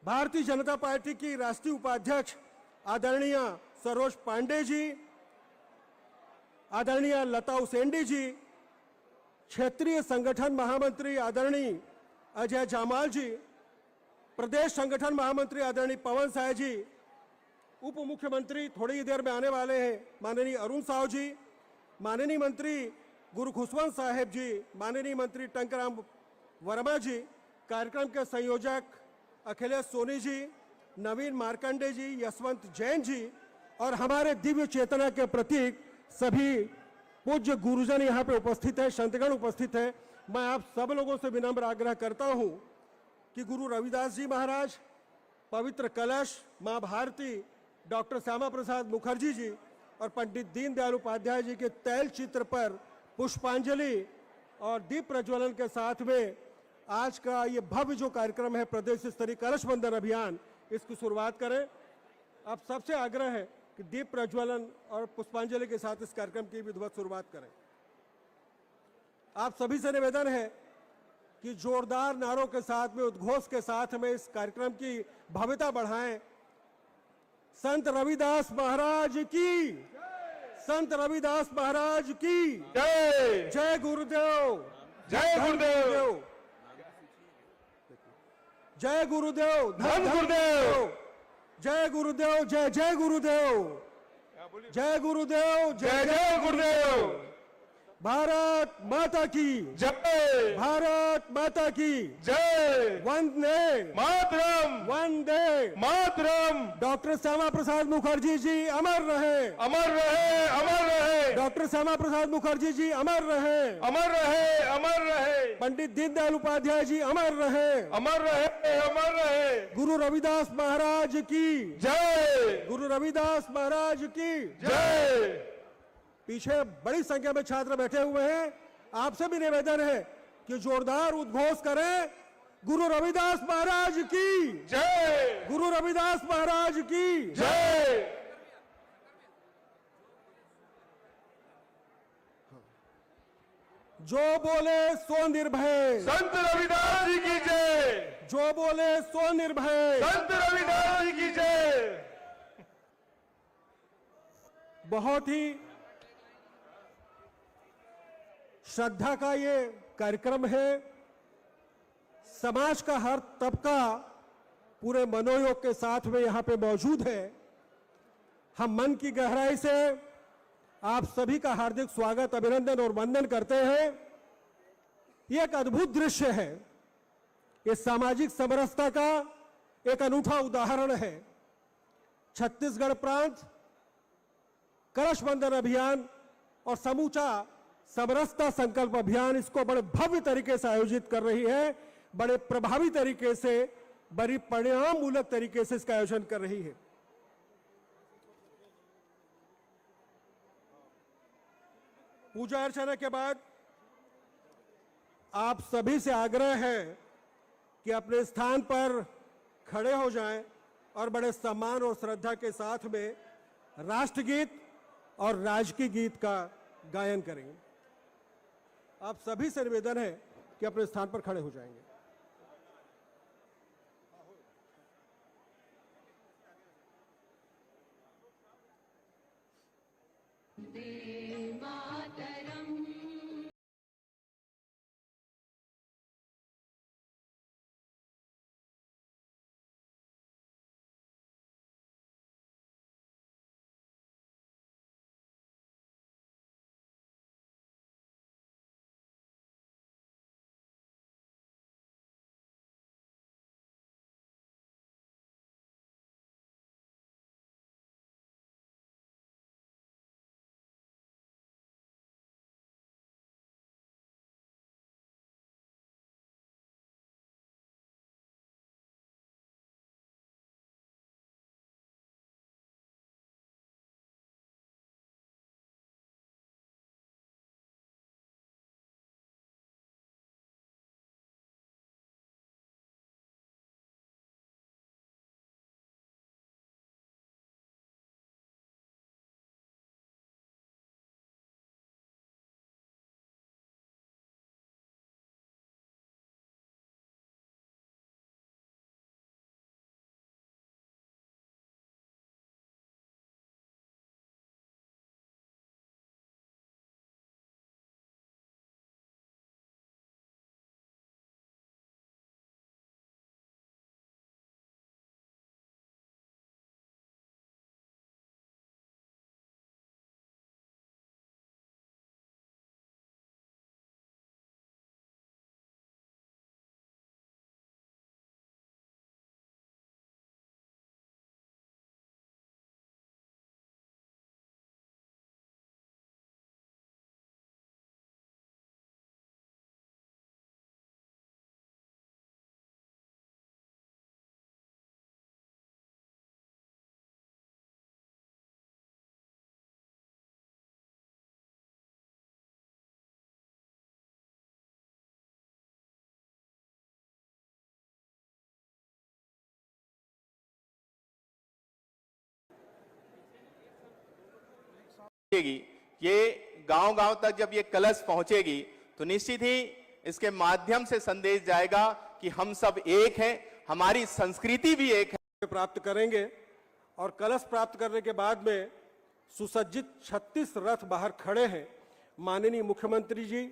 Bharatiya Janata party की राष्ट्रीय उपाध्यक्ष आदरणीय सरोज पांडे जी, आदरणीय लता उसेंडी जी, क्षेत्रीय संगठन महामंत्री आदरणीय अजय जामाल जी, प्रदेश संगठन महामंत्री आदरणीय पवन साय जी, उप मुख्यमंत्री थोड़ी ही देर में आने वाले हैं माननीय अरुण साहू जी, माननीय मंत्री गुरु खुशवंत साहेब जी, माननीय मंत्री टंकराम वर्मा जी, कार्यक्रम के संयोजक अखिलेश सोनी जी, नवीन मार्कंडे जी, यशवंत जैन जी और हमारे दिव्य चेतना के प्रतीक सभी पूज्य गुरुजन यहाँ पे उपस्थित है, संतगण उपस्थित है। मैं आप सब लोगों से विनम्र आग्रह करता हूँ कि गुरु रविदास जी महाराज, पवित्र कलश, माँ भारती, डॉक्टर श्यामा प्रसाद मुखर्जी जी और पंडित दीनदयाल उपाध्याय जी के तैल चित्र पर पुष्पांजलि और दीप प्रज्वलन के साथ में आज का ये भव्य जो कार्यक्रम है प्रदेश स्तरीय कलश बंधन अभियान, इसकी शुरुआत करें। आप सबसे आग्रह है कि दीप प्रज्वलन और पुष्पांजलि के साथ इस कार्यक्रम की विधिवत शुरुआत करें। आप सभी से निवेदन है कि जोरदार नारों के साथ में, उद्घोष के साथ में इस कार्यक्रम की भव्यता बढ़ाएं। संत रविदास महाराज की, संत रविदास महाराज की जय। जय गुरुदेव, जय गुरुदेव, जय गुरुदेव, धन गुरुदेव, जय गुरुदेव, जय जय गुरुदेव, जय गुरुदेव, जय जय गुरुदेव। भारत माता की जय, भारत माता की जय, वंदे मातरम, वंदे मातरम। डॉक्टर श्यामा प्रसाद मुखर्जी जी अमर रहे, अमर रहे, अमर रहे, डॉक्टर श्यामा प्रसाद मुखर्जी जी अमर रहे, अमर रहे, अमर रहे, पंडित दीनदयाल उपाध्याय जी अमर रहे, अमर रहे, अमर रहे। गुरु रविदास महाराज की जय, गुरु रविदास महाराज की जय। पीछे बड़ी संख्या में छात्र बैठे हुए हैं, आपसे भी निवेदन है कि जोरदार उद्घोष करें। गुरु रविदास महाराज की जय, गुरु रविदास महाराज की जय। जो बोले सो निर्भय, संत रविदास जी की जय, जो बोले सो निर्भय। संत रविदास जी की जय। बहुत ही श्रद्धा का ये कार्यक्रम है। समाज का हर तबका पूरे मनोयोग के साथ में यहां पे मौजूद है। हम मन की गहराई से आप सभी का हार्दिक स्वागत, अभिनंदन और वंदन करते हैं। यह एक अद्भुत दृश्य है, ये सामाजिक समरसता का एक अनूठा उदाहरण है। छत्तीसगढ़ प्रांत कलश बंधन अभियान और समूचा समरसता संकल्प अभियान इसको बड़े भव्य तरीके से आयोजित कर रही है, बड़े प्रभावी तरीके से, बड़ी परिणाम मूलक तरीके से इसका आयोजन कर रही है। पूजा अर्चना के बाद आप सभी से आग्रह है कि अपने स्थान पर खड़े हो जाएं और बड़े सम्मान और श्रद्धा के साथ में राष्ट्रगीत और राजकीय गीत का गायन करेंगे। आप सभी से निवेदन है कि अपने स्थान पर खड़े हो जाएंगे। पहुंचेगी, ये गांव-गांव तक जब ये कलश पहुंचेगी तो निश्चित ही इसके माध्यम से संदेश जाएगा कि हम सब एक हैं, हमारी संस्कृति भी एक है। प्राप्त करेंगे और कलश प्राप्त करने के बाद में सुसज्जित 36 रथ बाहर खड़े हैं। माननीय मुख्यमंत्री जी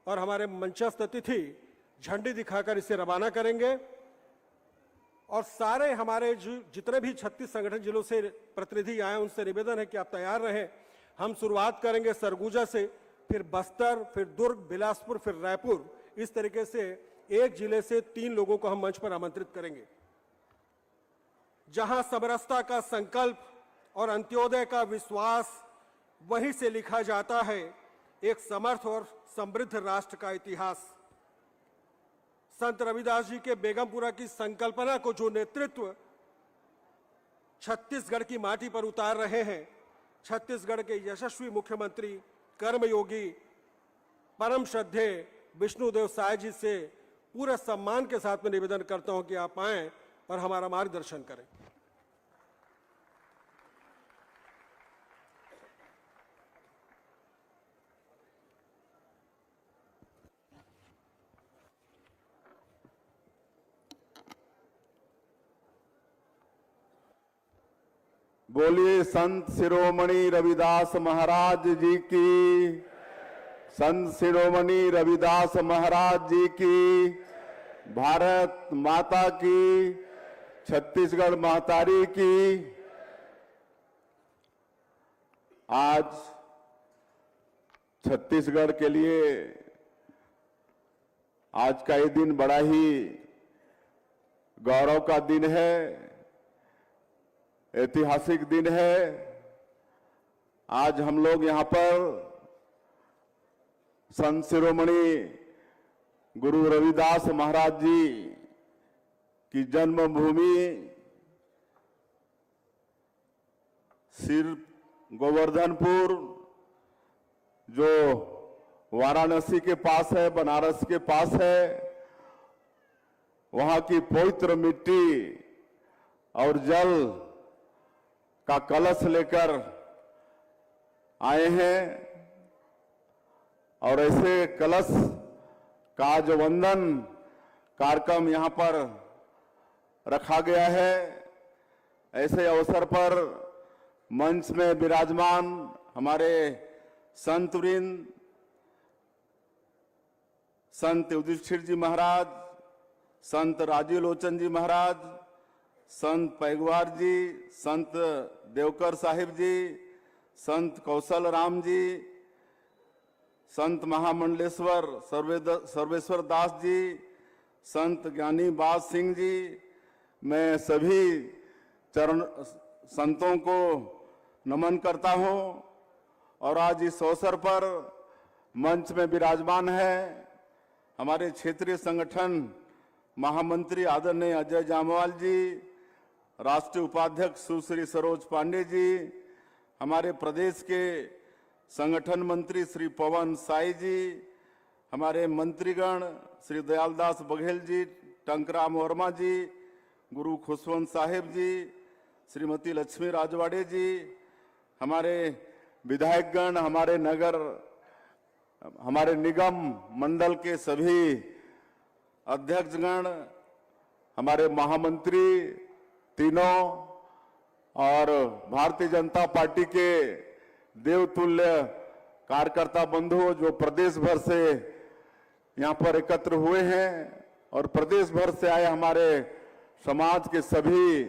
और हमारे मंचस्थ अतिथि झंडी दिखाकर इसे रवाना करेंगे और सारे हमारे जितने भी 36 संगठन जिलों से प्रतिनिधि आए उनसे निवेदन है कि आप तैयार रहें। हम शुरुआत करेंगे सरगुजा से, फिर बस्तर, फिर दुर्ग, बिलासपुर, फिर रायपुर। इस तरीके से एक जिले से 3 लोगों को हम मंच पर आमंत्रित करेंगे। जहां समरसता का संकल्प और अंत्योदय का विश्वास, वहीं से लिखा जाता है एक समर्थ और समृद्ध राष्ट्र का इतिहास। संत रविदास जी के बेगमपुरा की संकल्पना को जो नेतृत्व छत्तीसगढ़ की माटी पर उतार रहे हैं, छत्तीसगढ़ के यशस्वी मुख्यमंत्री कर्मयोगी परम श्रद्धेय विष्णुदेव साय जी से पूरे सम्मान के साथ में निवेदन करता हूं कि आप आएं और हमारा मार्गदर्शन करें। बोलिए संत शिरोमणि रविदास महाराज जी की, संत शिरोमणि रविदास महाराज जी की, भारत माता की, छत्तीसगढ़ महतारी की। आज छत्तीसगढ़ के लिए आज का ये दिन बड़ा ही गौरव का दिन है, ऐतिहासिक दिन है। आज हम लोग यहाँ पर संत शिरोमणि गुरु रविदास महाराज जी की जन्मभूमि सिर्फ गोवर्धनपुर, जो वाराणसी के पास है, बनारस के पास है, वहां की पवित्र मिट्टी और जल का कलश लेकर आए हैं और ऐसे कलश का जो वंदन कार्यक्रम यहाँ पर रखा गया है। ऐसे अवसर पर मंच में विराजमान हमारे संतवृंद, संत युधिष्ठिर जी महाराज, संत राजीव लोचन जी महाराज, संत पैगवार जी, संत देवकर साहिब जी, संत कौशल राम जी, संत महामंडलेश्वर सर्वेश्वर दास जी, संत ज्ञानी बाज सिंह जी, मैं सभी चरण संतों को नमन करता हूं। और आज इस अवसर पर मंच में विराजमान है हमारे क्षेत्रीय संगठन महामंत्री आदरणीय अजय जामवाल जी, राष्ट्रीय उपाध्यक्ष सुश्री सरोज पांडे जी, हमारे प्रदेश के संगठन मंत्री श्री पवन साई जी, हमारे मंत्रीगण श्री दयालदास बघेल जी, टंकराम वर्मा जी, गुरु खुशवंत साहिब जी, श्रीमती लक्ष्मी राजवाड़े जी, हमारे विधायकगण, हमारे निगम मंडल के सभी अध्यक्षगण, हमारे महामंत्री तीनों और भारतीय जनता पार्टी के देवतुल्य कार्यकर्ता बंधु जो प्रदेश भर से यहाँ पर एकत्र हुए हैं और प्रदेश भर से आए हमारे समाज के सभी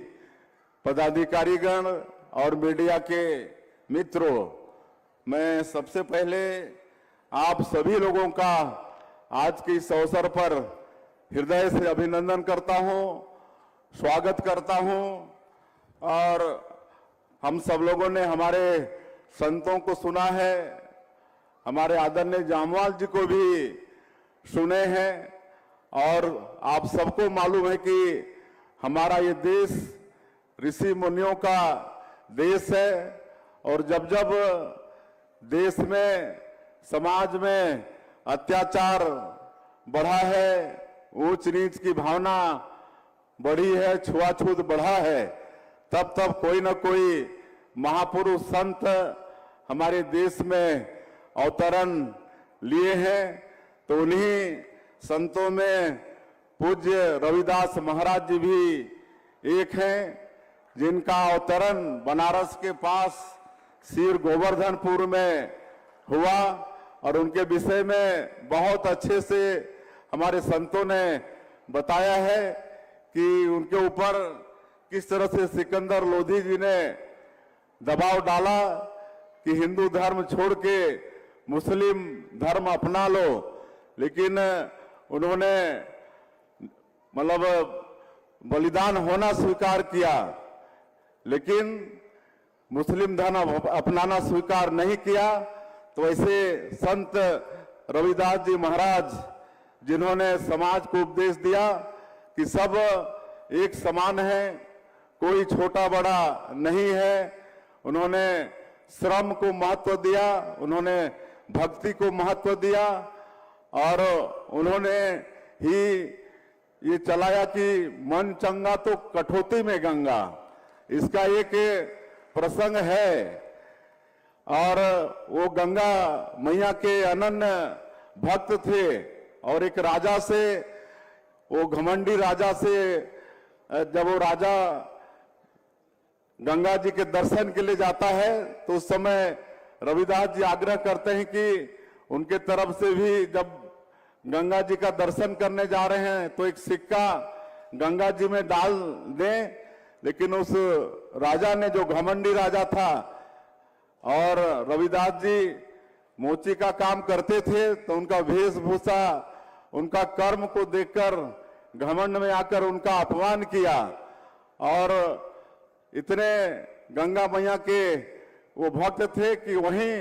पदाधिकारीगण और मीडिया के मित्रों, मैं सबसे पहले आप सभी लोगों का आज के इस अवसर पर हृदय से अभिनंदन करता हूं, स्वागत करता हूं। और हम सब लोगों ने हमारे संतों को सुना है, हमारे आदरणीय जामवाल जी को भी सुने हैं और आप सबको मालूम है कि हमारा ये देश ऋषि मुनियों का देश है और जब जब देश में समाज में अत्याचार बढ़ा है, ऊंच नीच की भावना बढ़ी है, छुआछूत बढ़ा है, तब तब कोई न कोई महापुरुष संत हमारे देश में अवतरण लिए हैं, तो उन्हीं संतों में पूज्य रविदास महाराज जी भी एक हैं, जिनका अवतरण बनारस के पास सिर गोवर्धनपुर में हुआ और उनके विषय में बहुत अच्छे से हमारे संतों ने बताया है कि उनके ऊपर किस तरह से सिकंदर लोधी जी ने दबाव डाला कि हिंदू धर्म छोड़ के मुस्लिम धर्म अपना लो, लेकिन उन्होंने मतलब बलिदान होना स्वीकार किया, लेकिन मुस्लिम धर्म अपनाना स्वीकार नहीं किया। तो ऐसे संत रविदास जी महाराज, जिन्होंने समाज को उपदेश दिया कि सब एक समान है, कोई छोटा बड़ा नहीं है, उन्होंने श्रम को महत्व दिया, उन्होंने भक्ति को महत्व दिया और उन्होंने ही ये चलाया कि मन चंगा तो कठौती में गंगा। इसका एक प्रसंग है और वो गंगा मैया के अनन्य भक्त थे और एक राजा से, वो घमंडी राजा से, जब वो राजा गंगा जी के दर्शन के लिए जाता है तो उस समय रविदास जी आग्रह करते हैं कि उनके तरफ से भी जब गंगा जी का दर्शन करने जा रहे हैं तो एक सिक्का गंगा जी में डाल दें, लेकिन उस राजा ने, जो घमंडी राजा था, और रविदास जी मोची का काम करते थे, तो उनका वेशभूषा, उनका कर्म को देखकर घमंड में आकर उनका अपमान किया और इतने गंगा मैया के वो भक्त थे कि वहीं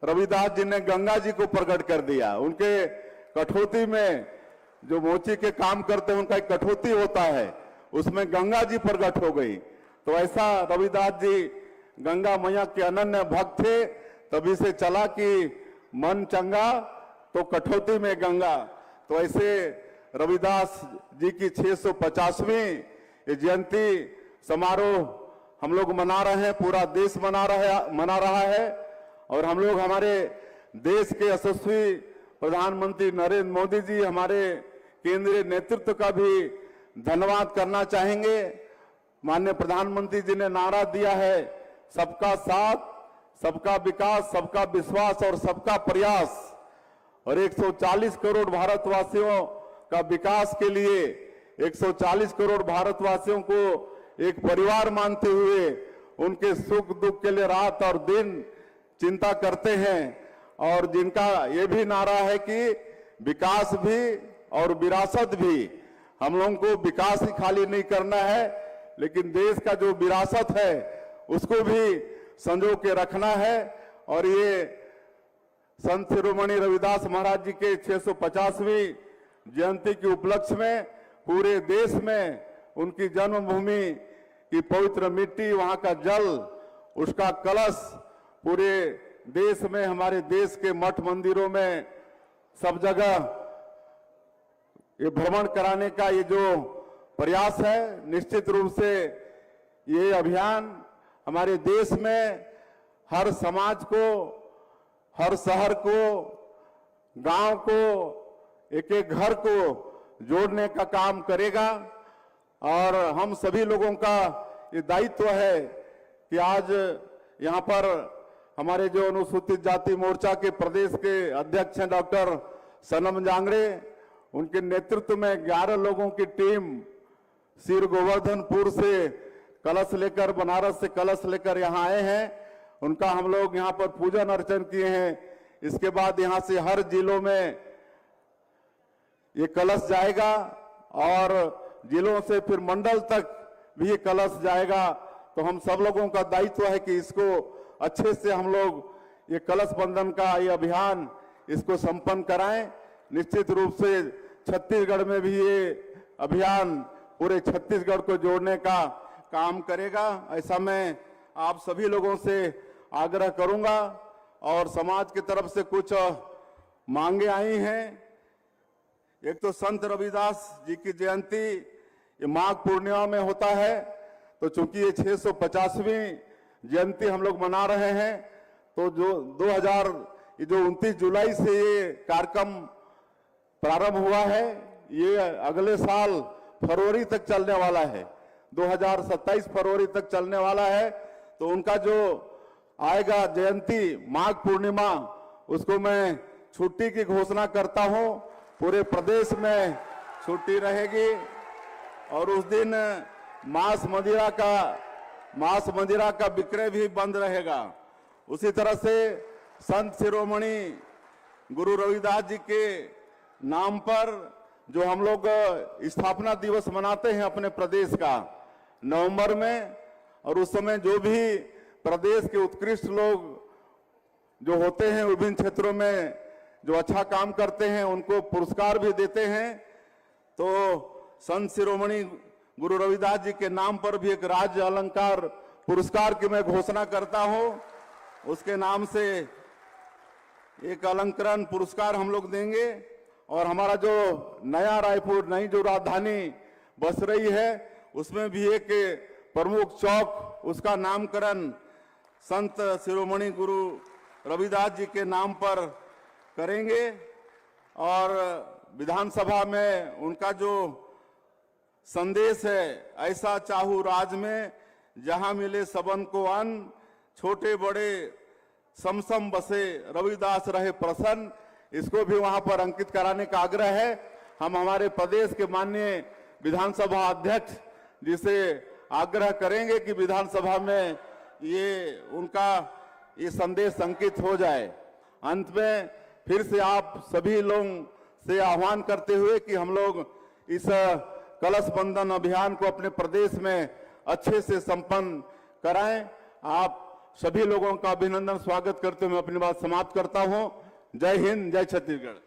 रविदास जी ने गंगा जी को प्रकट कर दिया। उनके कठौती में जो मोची के काम करते हैं उनका एक कठौती होता है, उसमें गंगा जी प्रकट हो गई। तो ऐसा रविदास जी गंगा मैया के अनन्य भक्त थे, तभी से चला कि मन चंगा तो कठौती में गंगा। तो ऐसे रविदास जी की 650वीं जयंती समारोह हम लोग मना रहे हैं, पूरा देश मना रहा है और हम लोग हमारे देश के यशस्वी प्रधानमंत्री नरेंद्र मोदी जी, हमारे केंद्रीय नेतृत्व का भी धन्यवाद करना चाहेंगे। माननीय प्रधानमंत्री जी ने नारा दिया है, सबका साथ, सबका विकास, सबका विश्वास और सबका प्रयास, और 140 करोड़ भारतवासियों का विकास के लिए 140 करोड़ भारतवासियों को एक परिवार मानते हुए उनके सुख दुख के लिए रात और दिन चिंता करते हैं, और जिनका ये भी नारा है कि विकास भी और विरासत भी। हम लोगों को विकास ही खाली नहीं करना है, लेकिन देश का जो विरासत है उसको भी संजो के रखना है। और ये संत शिरोमणि रविदास महाराज जी के 650वीं जयंती के उपलक्ष्य में पूरे देश में उनकी जन्मभूमि की पवित्र मिट्टी, वहां का जल, उसका कलश पूरे देश में, हमारे देश के मठ मंदिरों में सब जगह ये भ्रमण कराने का ये जो प्रयास है, निश्चित रूप से ये अभियान हमारे देश में हर समाज को, हर शहर को, गांव को, एक एक घर को जोड़ने का काम करेगा। और हम सभी लोगों का ये दायित्व है कि आज यहाँ पर हमारे जो अनुसूचित जाति मोर्चा के प्रदेश के अध्यक्ष हैं डॉक्टर सनम जांगड़े, उनके नेतृत्व में 11 लोगों की टीम सिर गोवर्धनपुर से कलश लेकर, बनारस से कलश लेकर यहाँ आए हैं। उनका हम लोग यहाँ पर पूजन अर्चन किए हैं। इसके बाद यहाँ से हर जिलों में ये कलश जाएगा और जिलों से फिर मंडल तक भी ये कलश जाएगा। तो हम सब लोगों का दायित्व है कि इसको अच्छे से हम लोग ये कलश बंधन का ये अभियान इसको संपन्न कराएं। निश्चित रूप से छत्तीसगढ़ में भी ये अभियान पूरे छत्तीसगढ़ को जोड़ने का काम करेगा, ऐसा मैं आप सभी लोगों से आग्रह करूंगा। और समाज की तरफ से कुछ मांगे आई हैं। एक तो संत रविदास जी की जयंती ये माघ पूर्णिमा में होता है, तो चूंकि ये 650वीं जयंती हम लोग मना रहे हैं, तो जो 29 जुलाई से ये कार्यक्रम प्रारंभ हुआ है, ये अगले साल फरवरी तक चलने वाला है, 2027 फरवरी तक चलने वाला है। तो उनका जो आएगा जयंती माघ पूर्णिमा, उसको मैं छुट्टी की घोषणा करता हूं। पूरे प्रदेश में छुट्टी रहेगी और उस दिन मांस मदिरा का विक्रय भी बंद रहेगा। उसी तरह से संत शिरोमणि गुरु रविदास जी के नाम पर जो हम लोग स्थापना दिवस मनाते हैं अपने प्रदेश का नवंबर में, और उस समय जो भी प्रदेश के उत्कृष्ट लोग जो होते हैं विभिन्न क्षेत्रों में जो अच्छा काम करते हैं उनको पुरस्कार भी देते हैं। तो संत शिरोमणि गुरु रविदास जी के नाम पर भी एक राज्य अलंकार पुरस्कार की मैं घोषणा करता हूं। उसके नाम से एक अलंकरण पुरस्कार हम लोग देंगे। और हमारा जो नया रायपुर, नई जो राजधानी बस रही है, उसमें भी एक प्रमुख चौक, उसका नामकरण संत शिरोमणि गुरु रविदास जी के नाम पर करेंगे। और विधानसभा में उनका जो संदेश है, ऐसा चाहूं राज में जहां मिले सबन को अन्न, छोटे बड़े समसम बसे रविदास रहे प्रसन्न, इसको भी वहां पर अंकित कराने का आग्रह है। हम हमारे प्रदेश के माननीय विधानसभा अध्यक्ष जी से आग्रह करेंगे कि विधानसभा में ये उनका ये संदेश अंकित हो जाए। अंत में फिर से आप सभी लोगों से आह्वान करते हुए कि हम लोग इस कलश बंधन अभियान को अपने प्रदेश में अच्छे से संपन्न कराएं। आप सभी लोगों का अभिनंदन स्वागत करते हुए अपनी बात समाप्त करता हूं। जय हिंद, जय छत्तीसगढ़।